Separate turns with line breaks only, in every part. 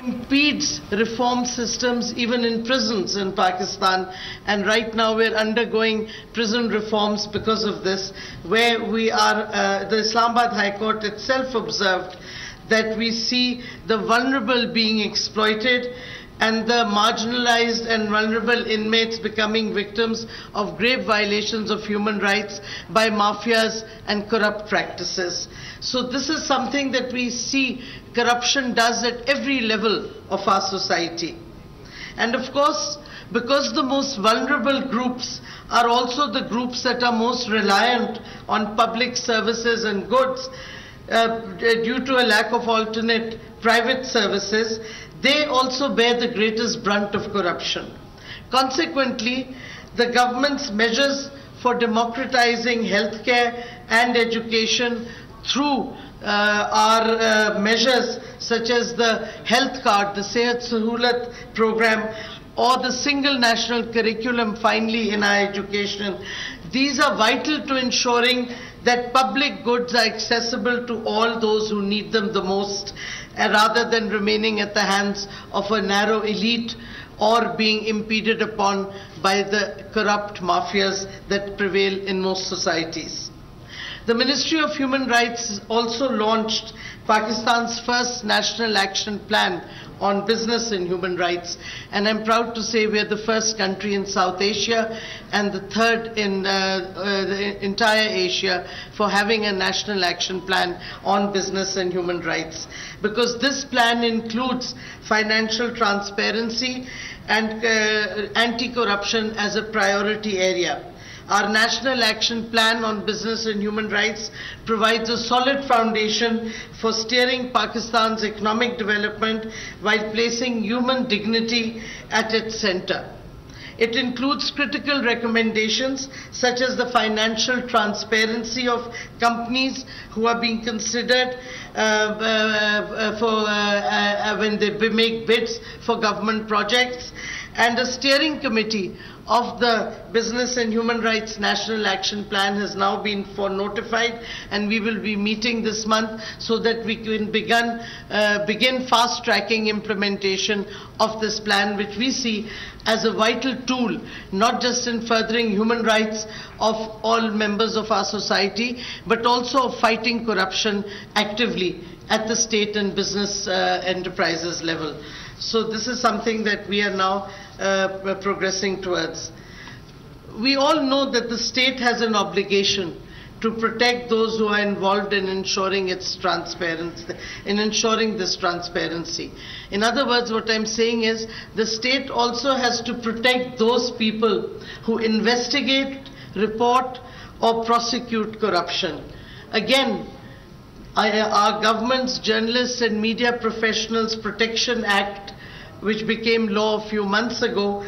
impedes reform systems even in prisons in Pakistan, and right now we're undergoing prison reforms because of this, where the Islamabad High Court itself observed that we see the vulnerable being exploited and the marginalized and vulnerable inmates becoming victims of grave violations of human rights by mafias and corrupt practices. So this is something that we see corruption does at every level of our society. And of course, because the most vulnerable groups are also the groups that are most reliant on public services and goods due to a lack of alternate private services, they also bear the greatest brunt of corruption. Consequently, the government's measures for democratizing healthcare and education through our measures such as the health card, the Sehat Sahulat program, or the single national curriculum finally in our education, these are vital to ensuring that public goods are accessible to all those who need them the most, rather than remaining at the hands of a narrow elite or being impeded upon by the corrupt mafias that prevail in most societies. The Ministry of Human Rights also launched Pakistan's first National Action Plan on business and human rights, and I'm proud to say we are the first country in South Asia and the third in the entire Asia for having a national action plan on business and human rights, because this plan includes financial transparency and anti-corruption as a priority area. Our National Action Plan on Business and Human Rights provides a solid foundation for steering Pakistan's economic development while placing human dignity at its center. It includes critical recommendations such as the financial transparency of companies who are being considered when they make bids for government projects, and a steering committee of the Business and Human Rights National Action Plan has now been notified, and we will be meeting this month so that we can begin fast-tracking implementation of this plan, which we see as a vital tool, not just in furthering human rights of all members of our society, but also of fighting corruption actively at the state and business enterprises level. So this is something that we are now progressing towards. We all know that the state has an obligation to protect those who are involved in ensuring its transparency, in ensuring this transparency. In other words, what I'm saying is the state also has to protect those people who investigate, report, or prosecute corruption. Again, our government's Journalists and Media Professionals Protection Act, which became law a few months ago,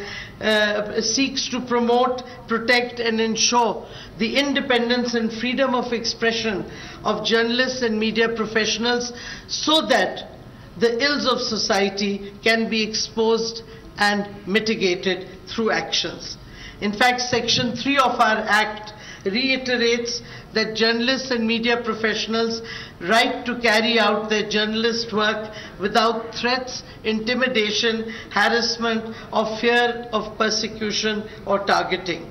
seeks to promote, protect and ensure the independence and freedom of expression of journalists and media professionals so that the ills of society can be exposed and mitigated through actions. In fact, Section 3 of our Act reiterates that journalists and media professionals' right to carry out their journalist work without threats, intimidation, harassment, or fear of persecution or targeting.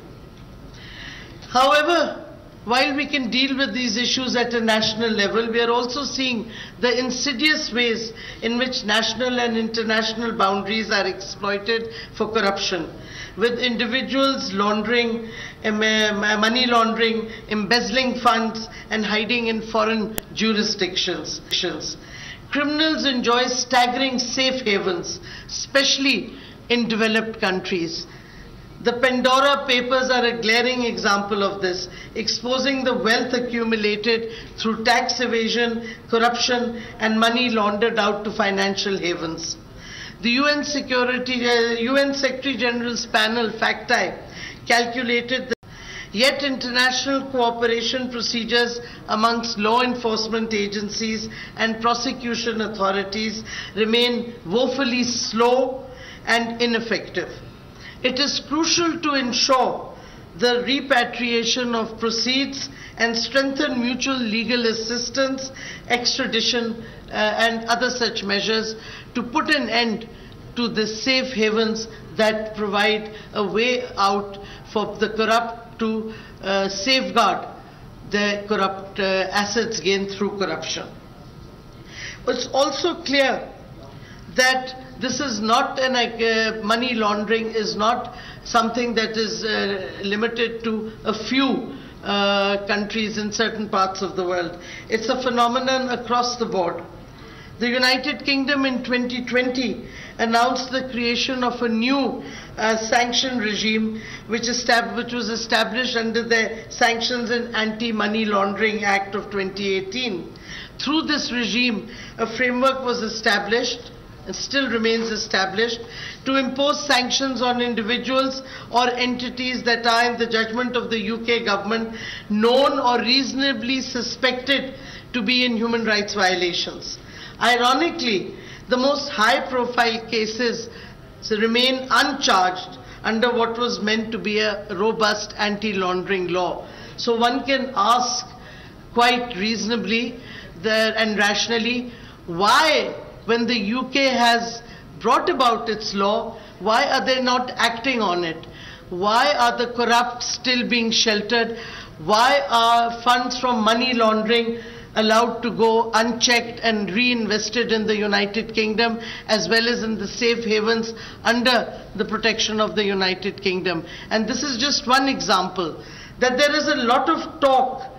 However, while we can deal with these issues at a national level, we are also seeing the insidious ways in which national and international boundaries are exploited for corruption, with individuals laundering, money laundering, embezzling funds and hiding in foreign jurisdictions. Criminals enjoy staggering safe havens, especially in developed countries. The Pandora Papers are a glaring example of this, exposing the wealth accumulated through tax evasion, corruption and money laundered out to financial havens. The UN Secretary General's panel, FACTI, calculated that yet international cooperation procedures amongst law enforcement agencies and prosecution authorities remain woefully slow and ineffective. It is crucial to ensure the repatriation of proceeds and strengthen mutual legal assistance, extradition, and other such measures to put an end to the safe havens that provide a way out for the corrupt to safeguard their corrupt assets gained through corruption. It's also clear that this is not money laundering is not something that is limited to a few countries in certain parts of the world. It's a phenomenon across the board. The United Kingdom in 2020 announced the creation of a new sanction regime which was established under the Sanctions and Anti-Money Laundering Act of 2018. Through this regime, a framework was established and still remains established to impose sanctions on individuals or entities that are, in the judgment of the UK government, known or reasonably suspected to be in human rights violations. Ironically, the most high-profile cases remain uncharged under what was meant to be a robust anti-laundering law. So one can ask quite reasonably and rationally, why, when the UK has brought about its law, why are they not acting on it? Why are the corrupt still being sheltered? Why are funds from money laundering allowed to go unchecked and reinvested in the United Kingdom as well as in the safe havens under the protection of the United Kingdom? And this is just one example, that there is a lot of talk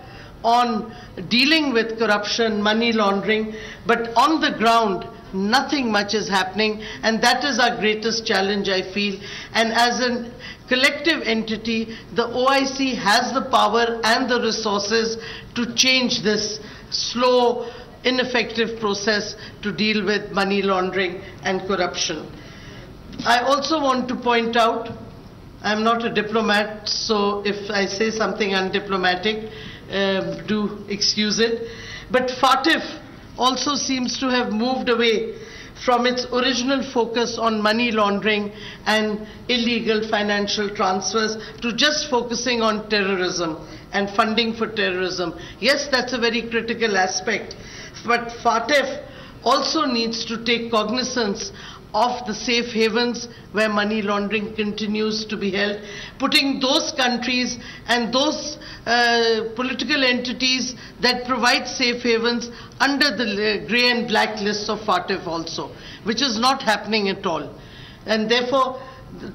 on dealing with corruption, money laundering, but on the ground, nothing much is happening, and that is our greatest challenge, I feel. And as a collective entity, the OIC has the power and the resources to change this slow, ineffective process to deal with money laundering and corruption. I also want to point out, I'm not a diplomat, so if I say something undiplomatic, do excuse it, but FATF also seems to have moved away from its original focus on money laundering and illegal financial transfers to just focusing on terrorism and funding for terrorism. Yes, that's a very critical aspect, but FATF also needs to take cognizance of the safe havens where money laundering continues to be held, putting those countries and those political entities that provide safe havens under the grey and black lists of FATF also, which is not happening at all. And therefore,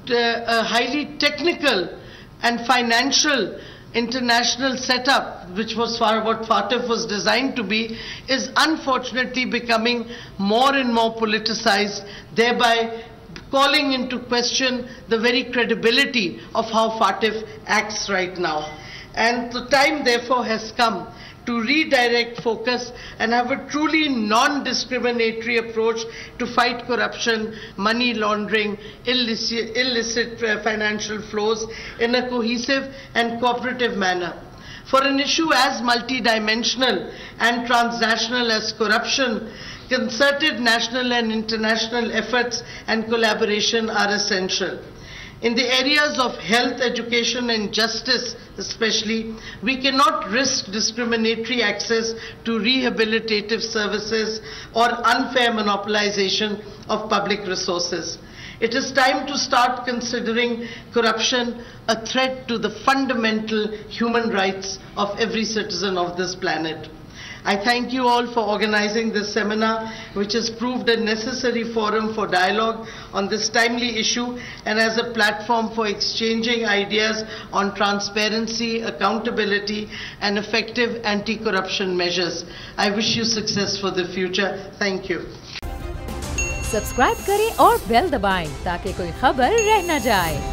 a highly technical and financial international setup, which was what FATF was designed to be, is unfortunately becoming more and more politicized, thereby calling into question the very credibility of how FATF acts right now. And the time therefore has come to redirect focus and have a truly non-discriminatory approach to fight corruption, money laundering, illicit financial flows in a cohesive and cooperative manner. For an issue as multidimensional and transnational as corruption, concerted national and international efforts and collaboration are essential. In the areas of health, education and justice especially, we cannot risk discriminatory access to rehabilitative services or unfair monopolization of public resources. It is time to start considering corruption a threat to the fundamental human rights of every citizen of this planet. I thank you all for organizing this seminar, which has proved a necessary forum for dialogue on this timely issue and as a platform for exchanging ideas on transparency, accountability, and effective anti-corruption measures. I wish you success for the future. Thank you.
Subscribe करें और bell दबाएं ताकि कोई खबर रह न जाए।